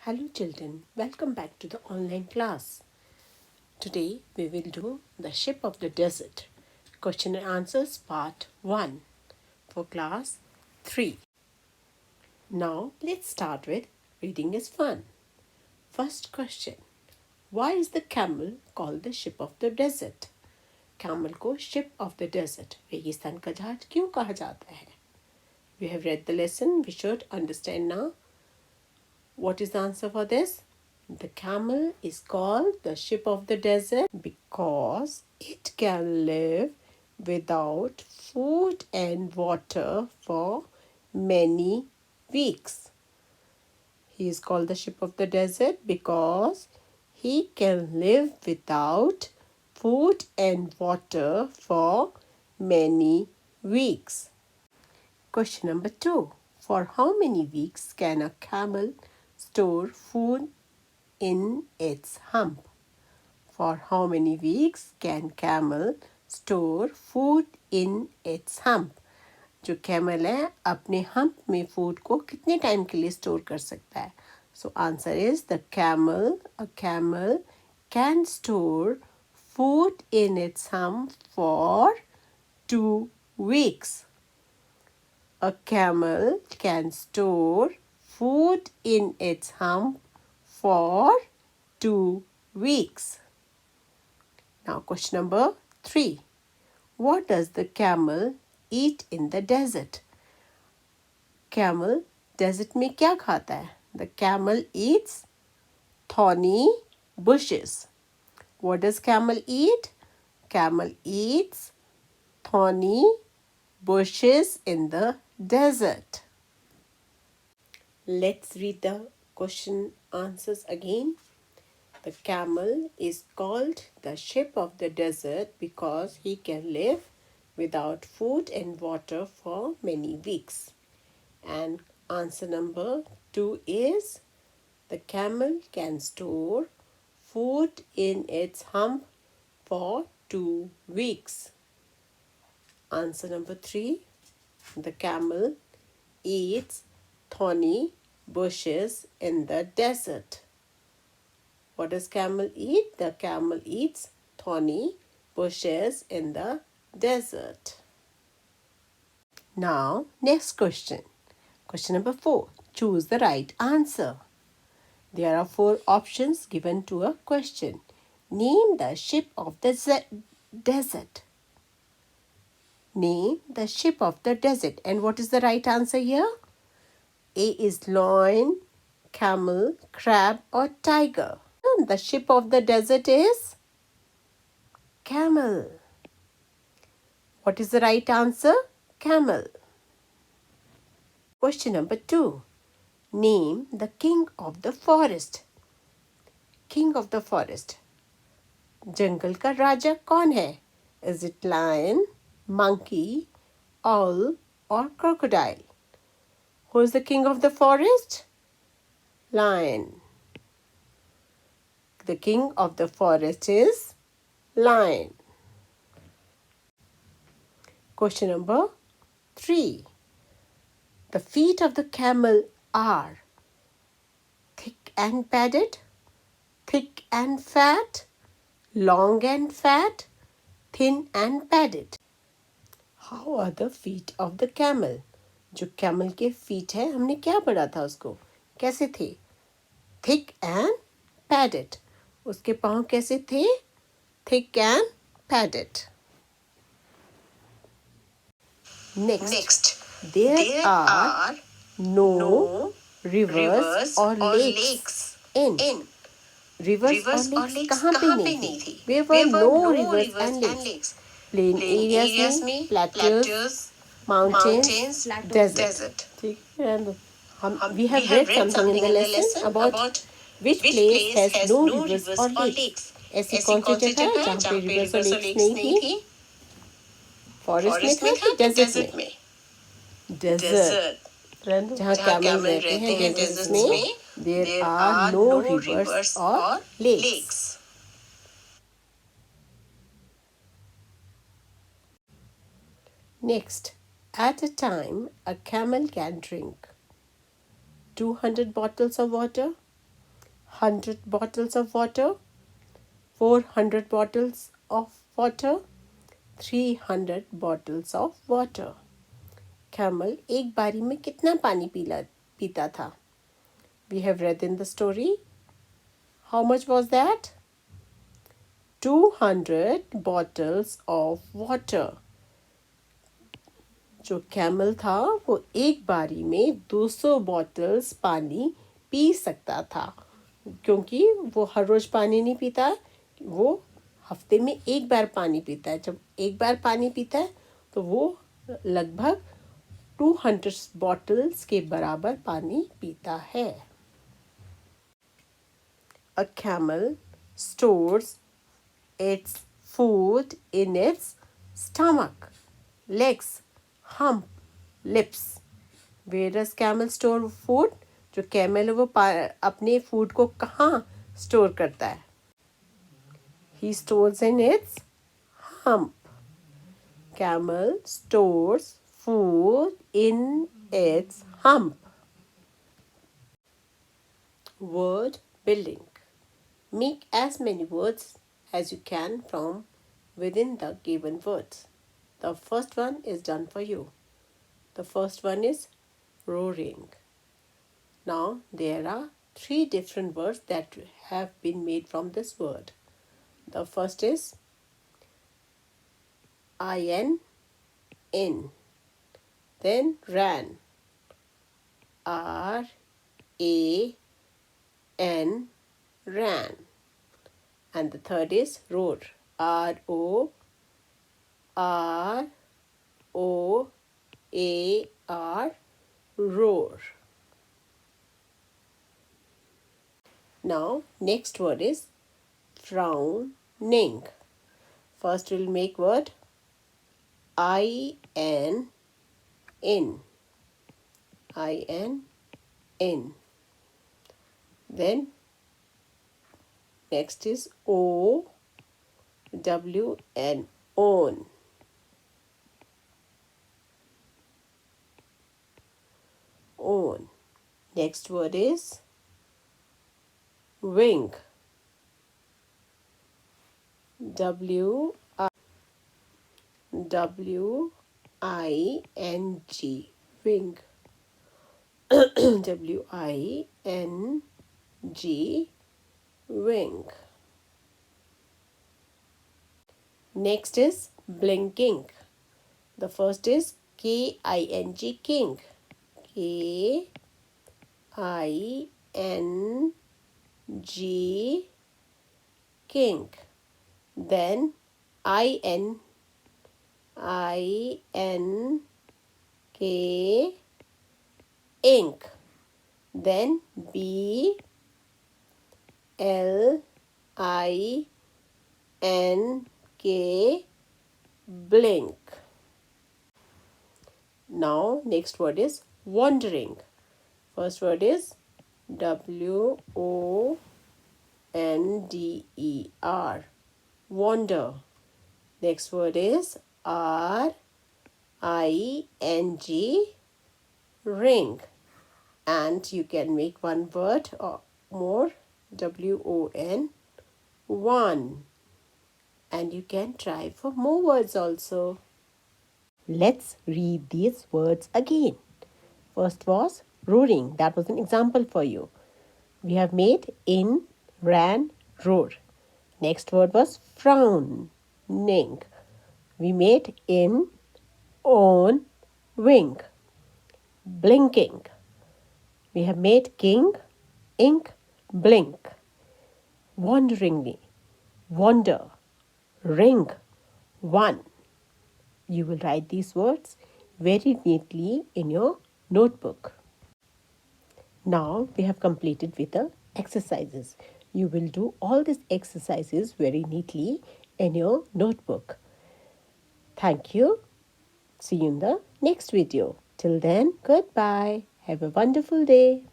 Hello children, welcome back to the online class. Today we will do the ship of the desert. Question and answers part 1 for class 3. Now let's start with reading is fun. First question. Why is the camel called the ship of the desert? Camel को ship of the desert, रेगिस्तान का जहाज क्यों कहा जाता है? We have read the lesson, we should understand now. What is the answer for this? The camel is called the ship of the desert because it can live without food and water for many weeks. He is called the ship of the desert because he can live without food and water for many weeks. Question number 2. For how many weeks can a camel store food in its hump? For how many weeks can camel store food in its hump? जो camel है अपने hump में food को कितने time के लिए store कर सकता है? So answer is a camel can store food in its hump for 2 weeks. A camel can store food in its hump for 2 weeks. Now question number 3. What does the camel eat in the desert? Camel desert में क्या खाता है? The camel eats thorny bushes. What does camel eat? Camel eats thorny bushes in the desert. Let's read the question answers again. The camel is called the ship of the desert because he can live without food and water for many weeks. And answer number 2 is the camel can store food in its hump for 2 weeks. Answer number 3, the camel eats thorny bushes in the desert. What does camel eat? The camel eats thorny bushes in the desert. Now, next question. Question number 4. Choose the right answer. There are 4 options given to a question. Name the ship of the desert. Name the ship of the desert. And what is the right answer here? A is lion, camel, crab or tiger. The ship of the desert is camel. What is the right answer? Camel. Question number 2. Name the king of the forest. King of the forest. जंगल का राजा कौन है? Is it lion, monkey, owl or crocodile? Who is the king of the forest? Lion. The king of the forest is lion. Question number 3. The feet of the camel are thick and padded, thick and fat, long and fat, thin and padded. How are the feet of the camel? जो camel के feet है हमने क्या पढ़ा था उसको? कैसे थे? Thick and padded. उसके पाँव कैसे थे? Thick and padded. Next. There are no rivers or lakes in. Rivers or lakes कहाँ पे नहीं थी? There were no rivers and lakes. Plain areas में plateaus, mountains, desert. ठीक है. We have read something in the lesson about which place has no rivers or lakes. ऐसी कौन सी जगह है जहाँ पे rivers और lakes नहीं थी? Forest में था, desert में? Desert. जहाँ camel रहते हैं deserts में, there are no rivers or lakes. Next, at a time, a camel can drink 200 bottles of water, 100 bottles of water, 400 bottles of water, 300 bottles of water. Camel एक बारी में कितना पानी पीता था? We have read in the story. How much was that? 200 bottles of water. जो camel था वो एक बारी में 200 बॉटल्स पानी पी सकता था, क्योंकि वो हर रोज पानी नहीं पीता, वो हफ्ते में एक बार पानी पीता है। जब एक बार पानी पीता है तो वो लगभग 200 बॉटल्स के बराबर पानी पीता है। A camel stores its food in its stomach, legs, hump, lips. Where does camel store food? जो कैमल है वो अपने फूड को कहाँ स्टोर करता है? He stores in its hump. Camel stores food in its hump. Word building. Make as many words as you can from within the given words. The first one is done for you. The first one is roaring. Now there are 3 different words that have been made from this word. The first is in, then ran, ran, ran, and the third is roar, roar, roar. Now next word is frowning. First we'll make word in, then next is own, own. Own. Next word is wing, wing, wing, wing. Next is blinking. The first is king, king, king. Then ink. Then blink. Now next word is wandering. First word is WONDER, wander. Next word is RING, ring. And you can make one word or more, WON, one. And you can try for more words also. Let's read these words again. First was roaring. That was an example for you. We have made in, ran, roar. Next word was frowning. We made in, on, wing. Blinking. We have made king, ink, blink. Wanderingly, wander, ring, one. You will write these words very neatly in your notebook. Now we have completed with the exercises. You will do all these exercises very neatly in your notebook. Thank you. See you in the next video. Till then, goodbye. Have a wonderful day.